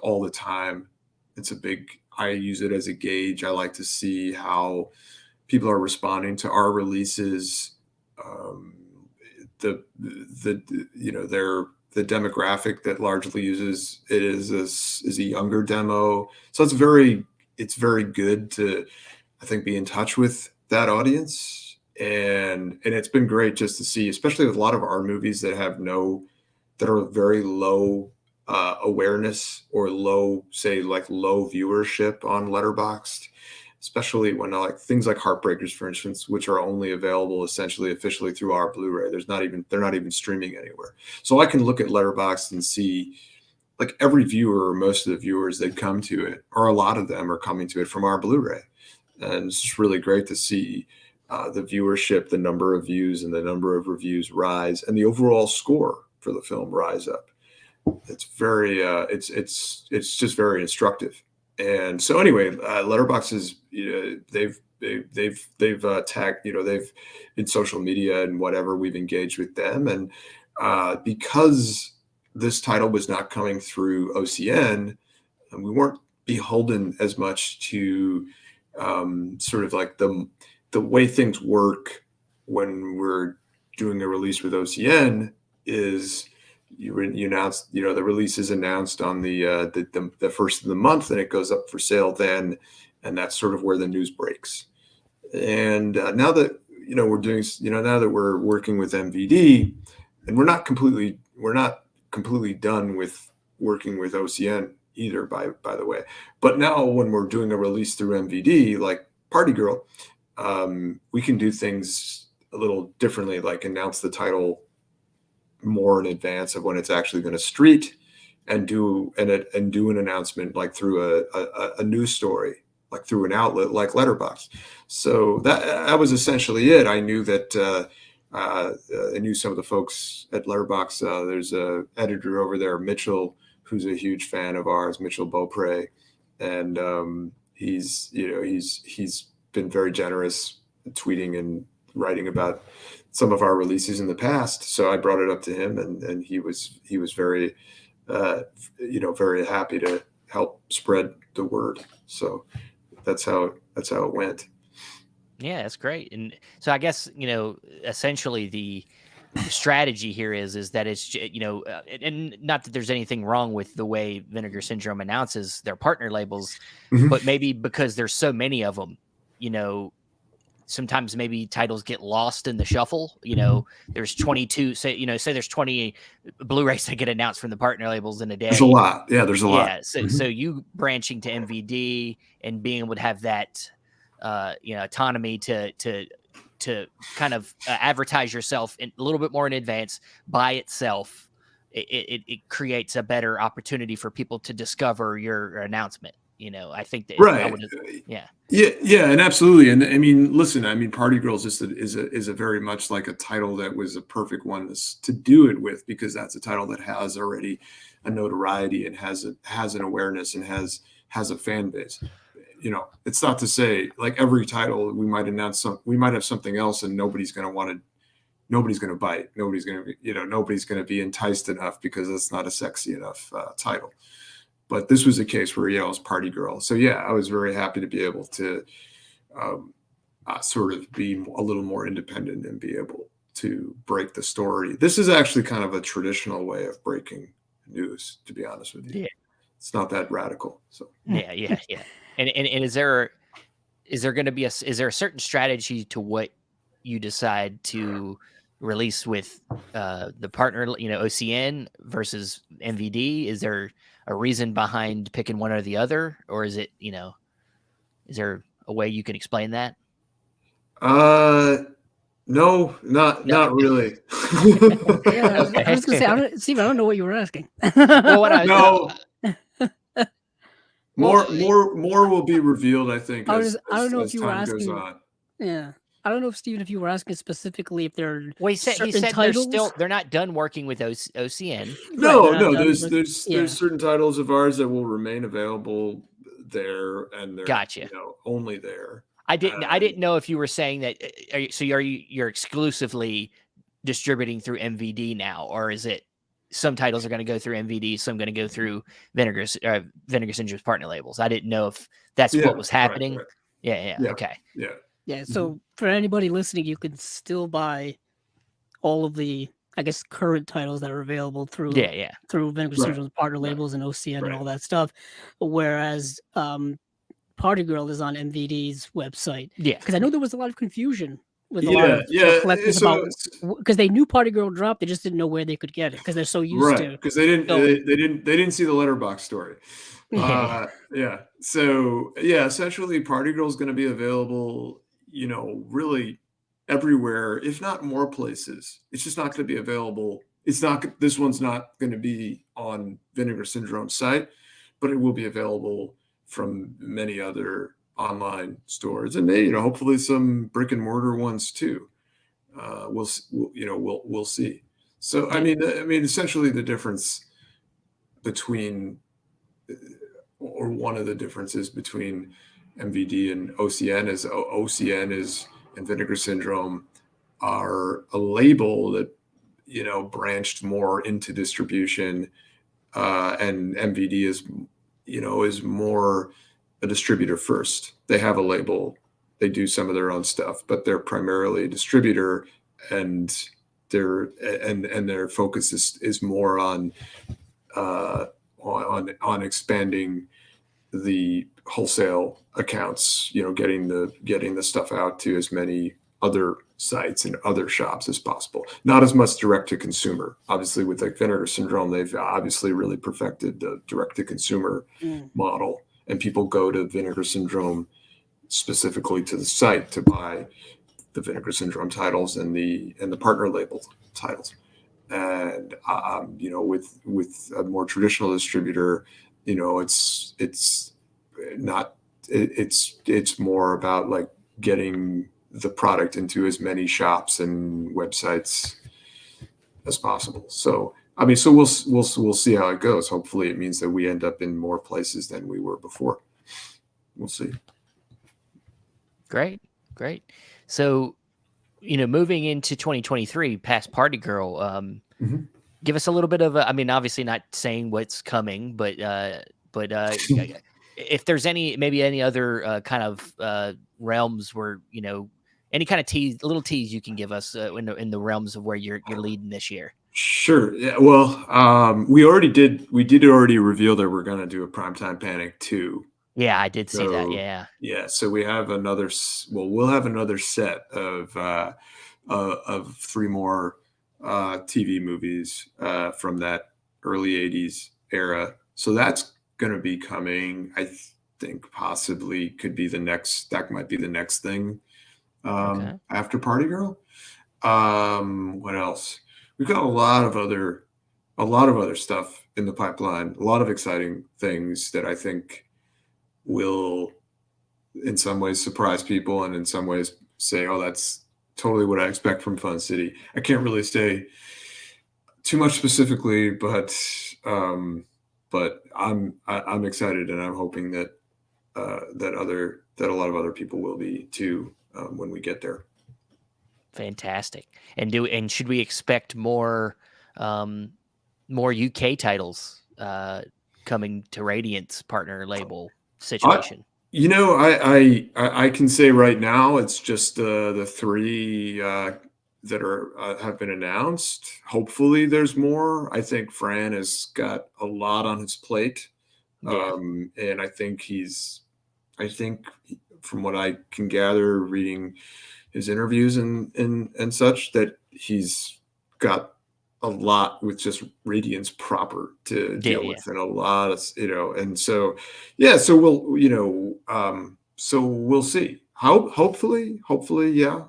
Speaker 2: all the time. I use it as a gauge. I like to see how people are responding to our releases. The demographic that largely uses it is a younger demo. So it's very good to, I think, be in touch with that audience. And it's been great just to see, especially with a lot of our movies that are very low awareness or low viewership on Letterboxd, especially when things like Heartbreakers, for instance, which are only available essentially officially through our Blu-ray. They're not even streaming anywhere. So I can look at Letterboxd and see, like, every viewer or most of the viewers that come to it, or a lot of them are coming to it from our Blu-ray. And it's just really great to see the viewership, the number of views and the number of reviews rise, and the overall score for the film rise up. It's very, it's just very instructive. And so anyway, Letterboxd is, they've tagged, they've in social media and whatever, we've engaged with them. And because this title was not coming through OCN, and we weren't beholden as much to sort of like the way things work when we're doing a release with OCN is you announce, the release is announced on the first of the month, and it goes up for sale then, and that's sort of where the news breaks. And now that we're doing, now that we're working with MVD, and we're not completely done with working with OCN either, by the way. But now when we're doing a release through MVD, like Party Girl, we can do things a little differently, like announce the title more in advance of when it's actually going to street, and do an announcement like through a news story, like through an outlet like Letterboxd. So that was essentially it. I knew that I knew some of the folks at Letterboxd. There's a editor over there, Mitchell, who's a huge fan of ours, Mitchell Beaupre, and he's been very generous, tweeting and writing about some of our releases in the past. So I brought it up to him, and he was very very happy to help spread the word. So that's how it went.
Speaker 1: Yeah, that's great. And so I guess, essentially the strategy here is that it's, and not that there's anything wrong with the way Vinegar Syndrome announces their partner labels, but maybe because there's so many of them, sometimes maybe titles get lost in the shuffle. There's 22, say there's 20 Blu-rays that get announced from the partner labels in a day.
Speaker 2: There's a lot. Yeah, there's a lot.
Speaker 1: So you branching to MVD and being able to have that, autonomy to kind of advertise yourself a little bit more in advance by itself, it creates a better opportunity for people to discover your announcement. I think that
Speaker 2: right. Yeah, and absolutely. And I mean, listen, Party Girls is a very much like a title that was a perfect one to do it with, because that's a title that has already a notoriety and has an awareness and has a fan base. It's not to say like every title we might have something else and nobody's going to bite. Nobody's going to be enticed enough because it's not a sexy enough title. But this was a case where, it was Party Girl. So yeah, I was very happy to be able to sort of be a little more independent and be able to break the story. This is actually kind of a traditional way of breaking news, to be honest with you.
Speaker 1: Yeah.
Speaker 2: It's not that radical. So
Speaker 1: yeah. And is there going to be is there a certain strategy to what you decide to release with the partner, OCN versus MVD? Is there a reason behind picking one or the other, or is it, is there a way you can explain that?
Speaker 2: No, not really.
Speaker 3: Yeah, okay. I was gonna say, Steve, I don't know what you were asking.
Speaker 2: No. More will be revealed, I think, as time goes on.
Speaker 3: Yeah. I don't know if Stephen, if you were asking specifically if they're
Speaker 1: he said titles? they're not done working with OCN.
Speaker 2: No, there's certain titles of ours that will remain available there, and they're
Speaker 1: gotcha.
Speaker 2: Only there.
Speaker 1: I didn't know if you were saying that. You're exclusively distributing through MVD now, or is it some titles are going to go through MVD, some going to go through Vinegar Syndrome's partner labels? I didn't know if that's what was happening. Right. Yeah. Okay.
Speaker 2: Yeah.
Speaker 3: So for anybody listening, you can still buy all of the, I guess, current titles that are available through through Vinegar Syndrome's partner labels and OCN and all that stuff. Whereas Party Girl is on MVD's website. Yeah, because I know there was a lot of confusion with a lot of collectors about, because they knew Party Girl dropped, they just didn't know where they could get it because they're so used to.
Speaker 2: Because they didn't see the Letterboxd story. So essentially, Party Girl is going to be available, really everywhere, if not more places. It's just not going to be available. This one's not going to be on Vinegar Syndrome's site, but it will be available from many other online stores, and hopefully some brick and mortar ones too. We'll see. So I mean, essentially the difference between, or one of the differences between MVD and OCN is and Vinegar Syndrome are a label that branched more into distribution, and MVD is more a distributor first. They have a label, they do some of their own stuff, but they're primarily a distributor, and their focus is more on expanding the wholesale accounts, getting the stuff out to as many other sites and other shops as possible. Not as much direct to consumer. Obviously, with like Vinegar Syndrome, they've obviously really perfected the direct to consumer model, and people go to Vinegar Syndrome specifically to the site to buy the Vinegar Syndrome titles and the partner label titles. And with a more traditional distributor, it's not it's more about like getting the product into as many shops and websites as possible. So I mean, so we'll see how it goes. Hopefully, it means that we end up in more places than we were before. We'll see.
Speaker 1: Great. So, moving into 2023, past Party Girl, give us a little bit of I mean, obviously not saying what's coming, but if there's maybe any other kind of realms where, any kind of little tease you can give us in the realms of where you're leading this year.
Speaker 2: Sure. Yeah. Well, we did already reveal that we're going to do a Primetime Panic 2.
Speaker 1: Yeah, I did see that. Yeah.
Speaker 2: Yeah. So we'll have another set of 3 more TV movies from that early 80s era. So that's going to be coming. I think possibly that might be the next thing after Party Girl. What else? We've got a lot of other stuff in the pipeline, a lot of exciting things that I think will in some ways surprise people and in some ways say, oh, that's totally what I expect from Fun City. I can't really say too much specifically, but I'm excited, and I'm hoping that a lot of other people will be too when we get there.
Speaker 1: Fantastic. And should we expect more UK titles coming to Radiant's partner label situation?
Speaker 2: I can say right now it's just the 3 that have been announced. Hopefully there's more. I think Fran has got a lot on his plate.
Speaker 1: Yeah.
Speaker 2: And I think from what I can gather reading his interviews and such, that he's got a lot with just Radiance proper to deal with, and a lot of, and so, so we'll see. Hopefully, yeah.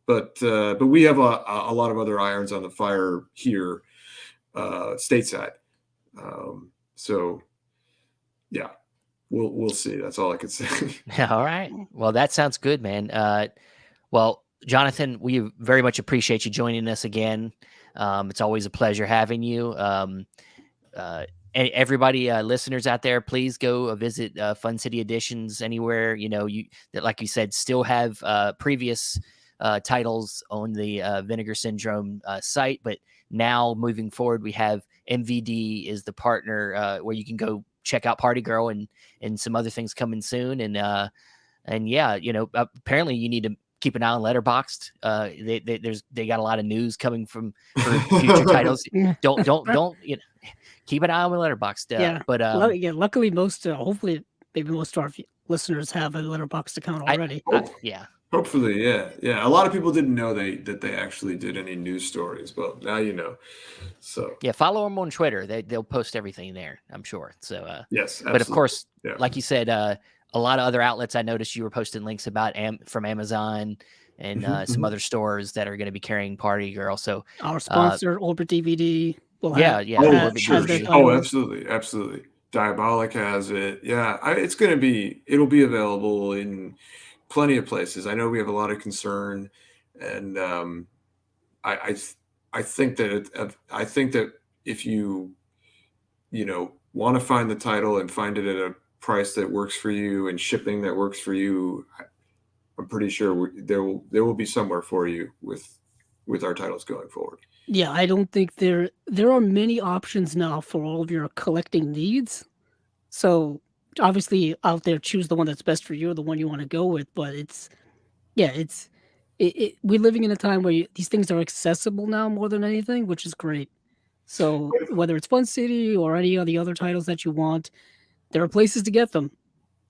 Speaker 2: But we have a lot of other irons on the fire here, stateside. So yeah, we'll see. That's all I could say.
Speaker 1: All right. Well, that sounds good, man. Well, Jonathan, we very much appreciate you joining us again. It's always a pleasure having you. Everybody, listeners out there, please go visit Fun City Editions anywhere. That, like you said, still have previous titles on the Vinegar Syndrome site, but now moving forward, we have MVD is the partner where you can go check out Party Girl and some other things coming soon. And yeah, apparently you need to keep an eye on Letterboxd. They got a lot of news coming for future titles. Don't keep an eye on the Letterboxd.
Speaker 3: Yeah,
Speaker 1: but
Speaker 3: luckily hopefully maybe most of our listeners have a Letterboxd account already.
Speaker 1: Yeah.
Speaker 2: Hopefully, yeah. A lot of people didn't know that they actually did any news stories, but now you know. So
Speaker 1: yeah, follow them on Twitter. They'll post everything there, I'm sure. So
Speaker 2: yes, absolutely.
Speaker 1: But of course, like you said, a lot of other outlets. I noticed you were posting links about from Amazon and some other stores that are going to be carrying Party Girl. So
Speaker 3: our sponsor, Orbit DVD.
Speaker 2: Absolutely. Diabolic has it. Yeah, it'll be available in plenty of places. I know we have a lot of concern, and I think that if you want to find the title and find it at a price that works for you and shipping that works for you, I'm pretty sure there will be somewhere for you with our titles going forward.
Speaker 3: Yeah, I don't think there are many options now for all of your collecting needs. So obviously out there, choose the one that's best for you, the one you want to go with. But we're living in a time where these things are accessible now more than anything, which is great. So whether it's Fun City or any of the other titles that you want, there are places to get them.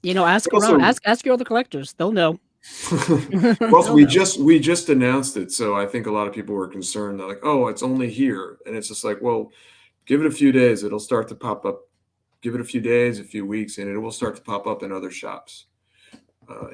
Speaker 3: Ask
Speaker 2: Also,
Speaker 3: around, ask your other collectors. They'll know.
Speaker 2: also, we just announced it, so I think a lot of people were concerned. They're like, "Oh, it's only here," and it's just like, well, give it a few days; it'll start to pop up. Give it a few days, a few weeks, and it will start to pop up in other shops.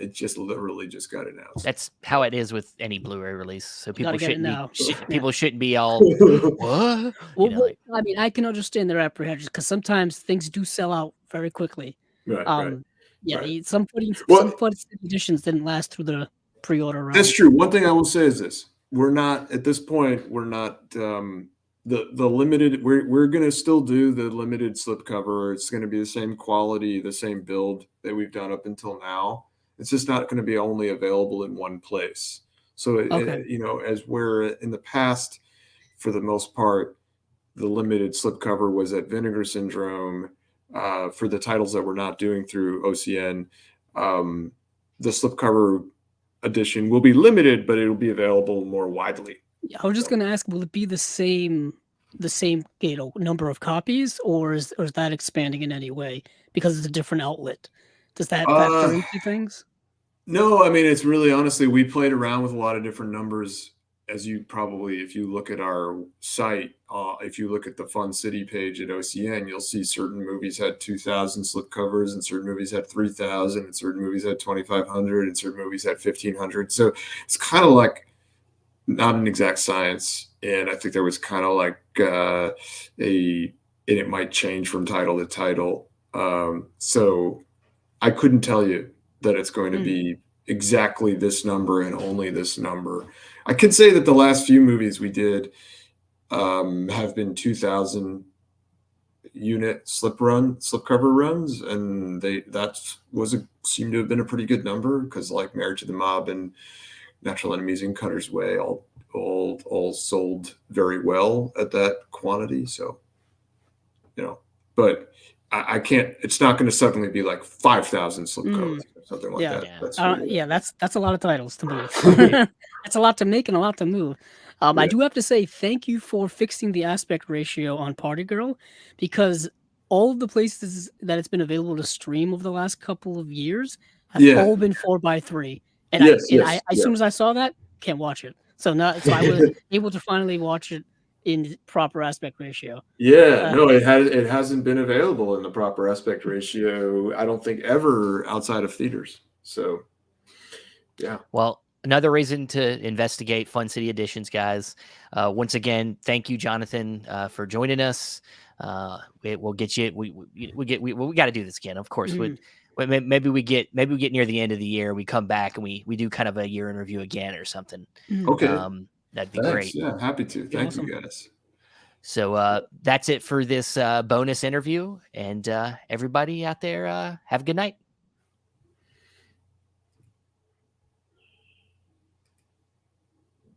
Speaker 2: It just literally just got announced.
Speaker 1: That's how it is with any Blu-ray release. So people
Speaker 3: get it
Speaker 1: shouldn't be
Speaker 3: now.
Speaker 1: people shouldn't be all what?
Speaker 3: Well, I mean, I can understand their apprehensions because sometimes things do sell out very quickly.
Speaker 2: Right.
Speaker 3: Yeah,
Speaker 2: Right.
Speaker 3: some
Speaker 2: Well,
Speaker 3: editions didn't last through the pre-order round.
Speaker 2: that's true. One thing I will say is this: we're not at this point. We're not the limited. We're going to still do the limited slipcover. It's going to be the same quality, the same build that we've done up until now. It's just not going to be only available in one place. So as we're in the past, for the most part, the limited slipcover was at Vinegar Syndrome. For the titles that we're not doing through OCN, the slipcover edition will be limited, but it'll be available more widely.
Speaker 3: Yeah, I was just going to ask, will it be the same number of copies, or is that expanding in any way because it's a different outlet? Does that factor into things?
Speaker 2: No, I mean, it's really honestly, we played around with a lot of different numbers. As you probably, if you look at our site, if you look at the Fun City page at OCN, you'll see certain movies had 2,000 slipcovers, and certain movies had 3,000, and certain movies had 2,500, and certain movies had 1,500. So it's kind of like not an exact science, and I think there was kind of like and it might change from title to title. So I couldn't tell you that it's going to be exactly this number and only this number. I could say that the last few movies we did have been 2,000 unit slipcover runs, and seemed to have been a pretty good number because like Marriage to the Mob and Natural Enemies and Cutter's Way all sold very well at that quantity. So, but I can't. It's not going to suddenly be like 5,000 slipcovers or something like that.
Speaker 3: That's a lot of titles to move. That's a lot to make and a lot to move. I do have to say thank you for fixing the aspect ratio on Party Girl, because all of the places that it's been available to stream over the last couple of years have all been 4:3. And as soon as I saw that, can't watch it. So I was able to finally watch it in proper aspect ratio.
Speaker 2: No, it hasn't been available in the proper aspect ratio, I don't think, ever outside of theaters. So yeah.
Speaker 1: Well, another reason to investigate Fun City Editions, guys. Once again, thank you, Jonathan, for joining us. We'll get you. We got to do this again, of course. Maybe we get near the end of the year, we come back and we do kind of a year in review again or something.
Speaker 2: Okay.
Speaker 1: That'd be great.
Speaker 2: Yeah, happy to. Thank you, guys.
Speaker 1: So that's it for this bonus interview, and everybody out there, have a good night.